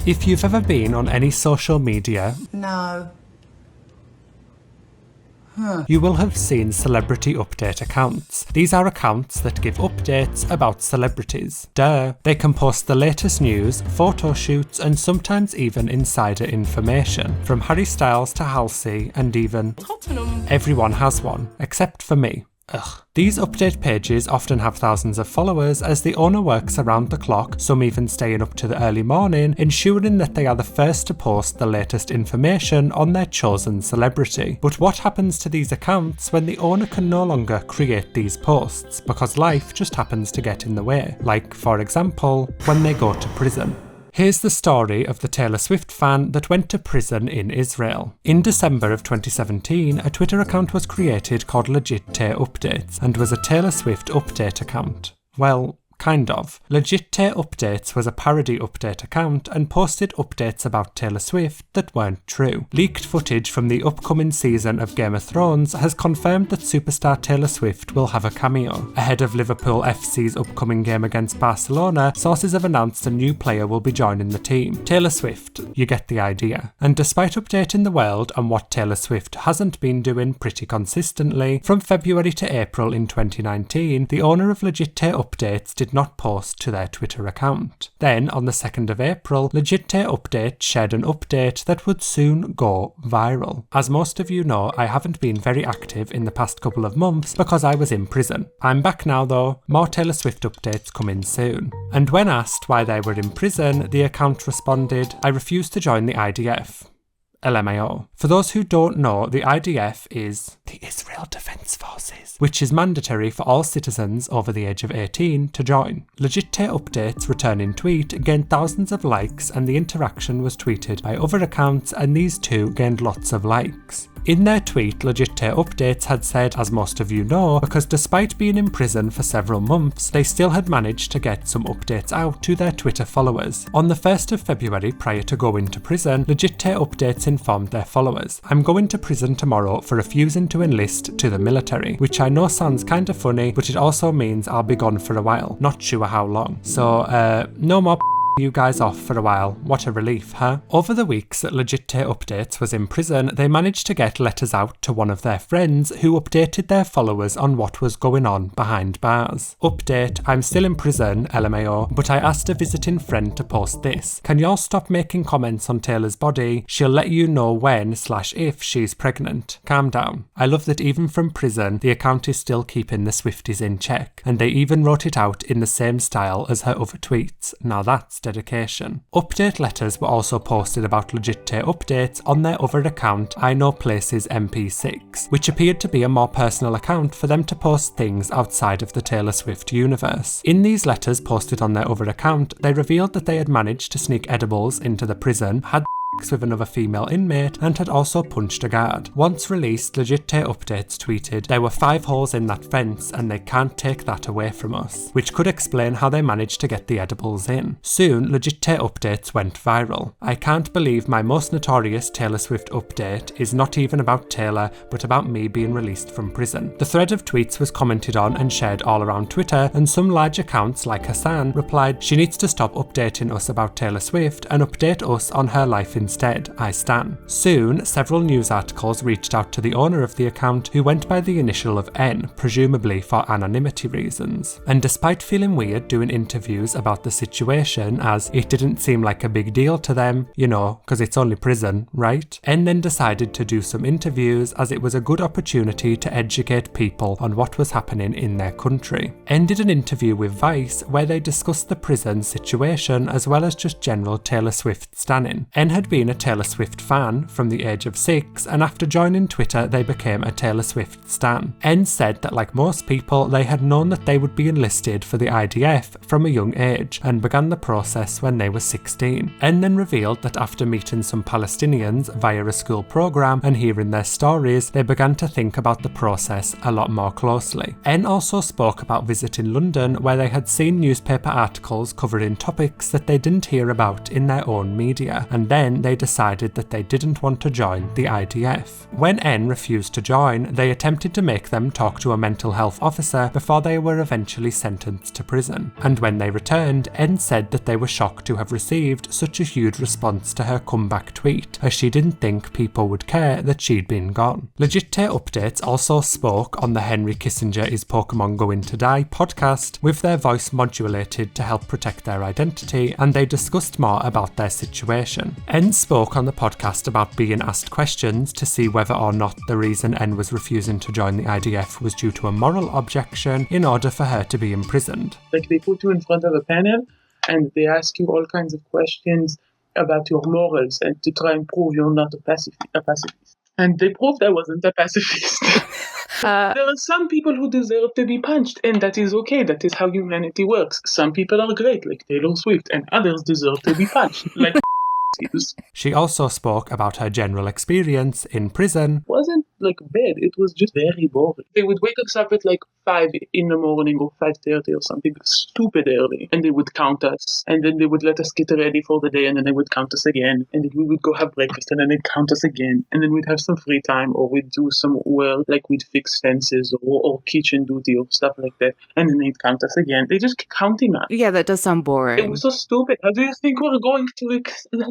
If you've ever been on any social media, No. you will have seen celebrity update accounts. These are accounts that give updates about celebrities. Duh. They can post the latest news, photo shoots, and sometimes even insider information. From Harry Styles to Halsey, and even Tottenham. everyone has one, except for me. Ugh. These update pages often have thousands of followers as the owner works around the clock, some even staying up to the early morning, ensuring that they are the first to post the latest information on their chosen celebrity. But what happens to these accounts when the owner can no longer create these posts because life just happens to get in the way? Like, for example, when they go to prison. Here's the story of the Taylor Swift fan that went to prison in Israel. In December of 2017, a Twitter account was created called Legit Tay Updates and was a Taylor Swift update account. Well, kind of. Legit Tay Updates was a parody update account and posted updates about Taylor Swift that weren't true. Leaked footage from the upcoming season of Game of Thrones has confirmed that superstar Taylor Swift will have a cameo. Ahead of Liverpool FC's upcoming game against Barcelona, sources have announced a new player will be joining the team. Taylor Swift, you get the idea. And despite updating the world on what Taylor Swift hasn't been doing pretty consistently, from February to April in 2019, the owner of Legit Tay Updates did not post to their Twitter account. Then, on the 2nd of April, Legit Tay Update shared an update that would soon go viral. As most of you know, I haven't been very active in the past couple of months because I was in prison. I'm back now though, more Taylor Swift updates coming soon. And when asked why they were in prison, the account responded, "I refuse to join the IDF. LMAO. For those who don't know, the IDF is the Israel Defense Forces, which is mandatory for all citizens over the age of 18 to join. Legit Tay Updates' returning tweet gained thousands of likes and the interaction was tweeted by other accounts and these too gained lots of likes. In their tweet, Legit Tay Updates had said, as most of you know, because despite being in prison for several months, they still had managed to get some updates out to their Twitter followers. On the 1st of February, prior to going to prison, Legit Tay Updates informed their followers, "I'm going to prison tomorrow for refusing to enlist to the military," which I know sounds kinda funny, but it also means I'll be gone for a while. Not sure how long. So, no more you guys off for a while. What a relief, huh? Over the weeks that Legit Tay Updates was in prison, they managed to get letters out to one of their friends who updated their followers on what was going on behind bars. Update, I'm still in prison, LMAO, but I asked a visiting friend to post this. Can y'all stop making comments on Taylor's body? She'll let you know when/if she's pregnant. Calm down. I love that even from prison, the account is still keeping the Swifties in check, and they even wrote it out in the same style as her other tweets. Now that's dedication. Update letters were also posted about Legit Tay Updates on their other account, I Know Places MP6, which appeared to be a more personal account for them to post things outside of the Taylor Swift universe. In these letters posted on their other account, they revealed that they had managed to sneak edibles into the prison, had with another female inmate, and had also punched a guard. Once released, Legit Tay Updates tweeted, "There were 5 holes in that fence and they can't take that away from us," which could explain how they managed to get the edibles in. Soon, Legit Tay Updates went viral. I can't believe my most notorious Taylor Swift update is not even about Taylor, but about me being released from prison. The thread of tweets was commented on and shared all around Twitter, and some large accounts like Hassan replied, "She needs to stop updating us about Taylor Swift and update us on her life instead. I stan." Soon, several news articles reached out to the owner of the account, who went by the initial of N, presumably for anonymity reasons. And despite feeling weird doing interviews about the situation, as it didn't seem like a big deal to them, you know, because it's only prison, right? N then decided to do some interviews as it was a good opportunity to educate people on what was happening in their country. N did an interview with Vice where they discussed the prison situation as well as just general Taylor Swift stanning. N had been a Taylor Swift fan from the age of 6, and after joining Twitter they became a Taylor Swift stan. N said that like most people, they had known that they would be enlisted for the IDF from a young age and began the process when they were 16. N then revealed that after meeting some Palestinians via a school program and hearing their stories, they began to think about the process a lot more closely. N also spoke about visiting London where they had seen newspaper articles covering topics that they didn't hear about in their own media, and then then they decided that they didn't want to join the IDF. When N refused to join, they attempted to make them talk to a mental health officer before they were eventually sentenced to prison. And when they returned, N said that they were shocked to have received such a huge response to her comeback tweet, as she didn't think people would care that she'd been gone. Legit.te Updates also spoke on the Henry Kissinger Is Pokemon Going to Die podcast with their voice modulated to help protect their identity, and they discussed more about their situation. N spoke on the podcast about being asked questions to see whether or not the reason N was refusing to join the IDF was due to a moral objection in order for her to be imprisoned. Like, they put you in front of a panel and they ask you all kinds of questions about your morals and to try and prove you're not a pacifist. And they proved I wasn't a pacifist. There are some people who deserve to be punched, and that is okay. That is how humanity works. Some people are great, like Taylor Swift, and others deserve to be punched, like She also spoke about her general experience in prison. It wasn't like bad, it was just very boring. They would wake us up at like 5 in the morning or 5:30 or something stupid early, and they would count us, and then they would let us get ready for the day, and then they would count us again, and then we would go have breakfast, and then they'd count us again, and then we'd have some free time, or we'd do some work, like we'd fix fences or kitchen duty or stuff like that, and then they'd count us again. They just kept counting us. Yeah, that does sound boring. It was so stupid. How do you think we're going to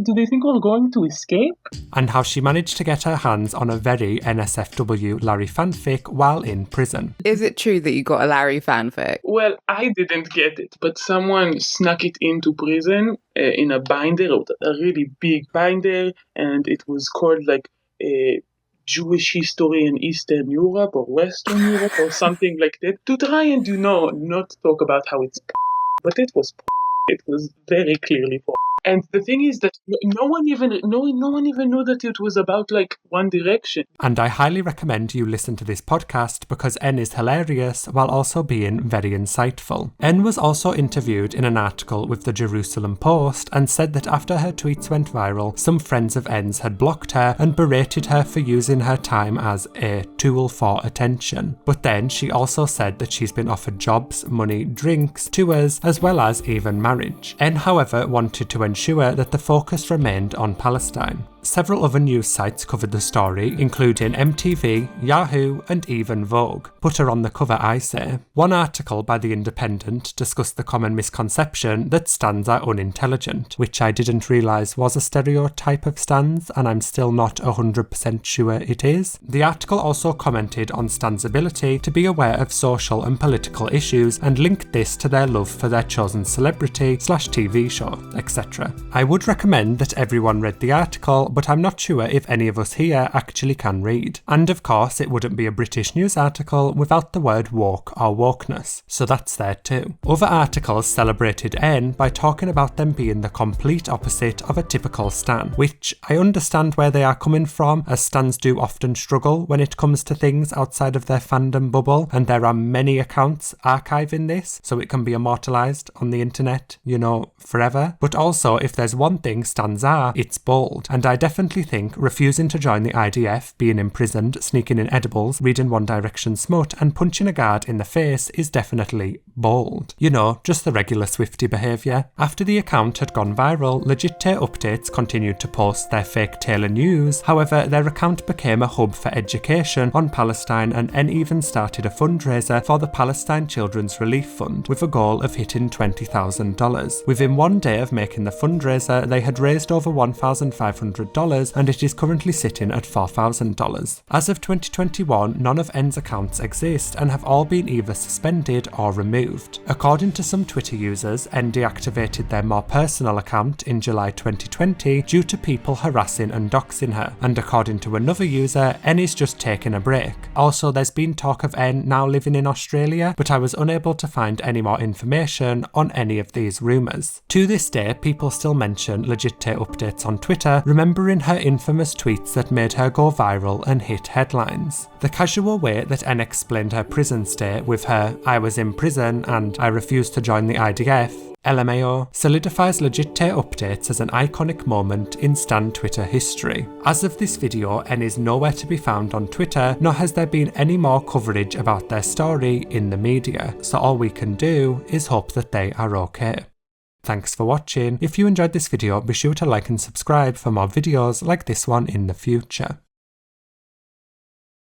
do they think we're going to escape? And how she managed to get her hands on a very NSFW Larry fanfic while in prison. Is it true that you got a Larry fanfic? Well, I didn't get it, but someone snuck it into prison in a binder, a really big binder, and it was called like a Jewish history in Eastern Europe or Western Europe or something like that, to try and not talk about how it's but it was very clearly And the thing is that no one even knew that it was about like One Direction. And I highly recommend you listen to this podcast because N is hilarious while also being very insightful. N was also interviewed in an article with the Jerusalem Post and said that after her tweets went viral, some friends of N's had blocked her and berated her for using her time as a tool for attention. But then she also said that she's been offered jobs, money, drinks, tours, as well as even marriage. N, however, wanted to ensure that the focus remained on Palestine. Several other news sites covered the story, including MTV, Yahoo, and even Vogue. Put her on the cover, I say. One article by The Independent discussed the common misconception that stans are unintelligent, which I didn't realise was a stereotype of stans, and I'm still not 100% sure it is. The article also commented on stans' ability to be aware of social and political issues and linked this to their love for their chosen celebrity/TV show, etc. I would recommend that everyone read the article, but I'm not sure if any of us here actually can read. And of course, it wouldn't be a British news article without the word woke or wokeness, so that's there too. Other articles celebrated N by talking about them being the complete opposite of a typical stan, which I understand where they are coming from, as stans do often struggle when it comes to things outside of their fandom bubble, and there are many accounts archiving this, so it can be immortalised on the internet, forever. But also, if there's one thing stans are, it's bold, and I definitely think refusing to join the IDF, being imprisoned, sneaking in edibles, reading One Direction smut, and punching a guard in the face is definitely bold. Just the regular Swiftie behaviour. After the account had gone viral, Legit.te Updates continued to post their fake Taylor news. However, their account became a hub for education on Palestine, and N even started a fundraiser for the Palestine Children's Relief Fund with a goal of hitting $20,000. Within one day of making the fundraiser, they had raised over $1,500, and it is currently sitting at $4,000. As of 2021, none of N's accounts exist and have all been either suspended or removed. According to some Twitter users, N deactivated their more personal account in July 2020 due to people harassing and doxing her, and according to another user, N is just taking a break. Also, there's been talk of N now living in Australia, but I was unable to find any more information on any of these rumours. To this day, people still mention Legit.te Updates on Twitter, remembering her infamous tweets that made her go viral and hit headlines. The casual way that N explained her prison stay with her "I was in prison and I refused to join the IDF" LMAO solidifies Legit.te Updates as an iconic moment in stan Twitter history. As of this video, N is nowhere to be found on Twitter, nor has there been any more coverage about their story in the media, so all we can do is hope that they are okay. Thanks for watching. If you enjoyed this video, be sure to like and subscribe for more videos like this one in the future.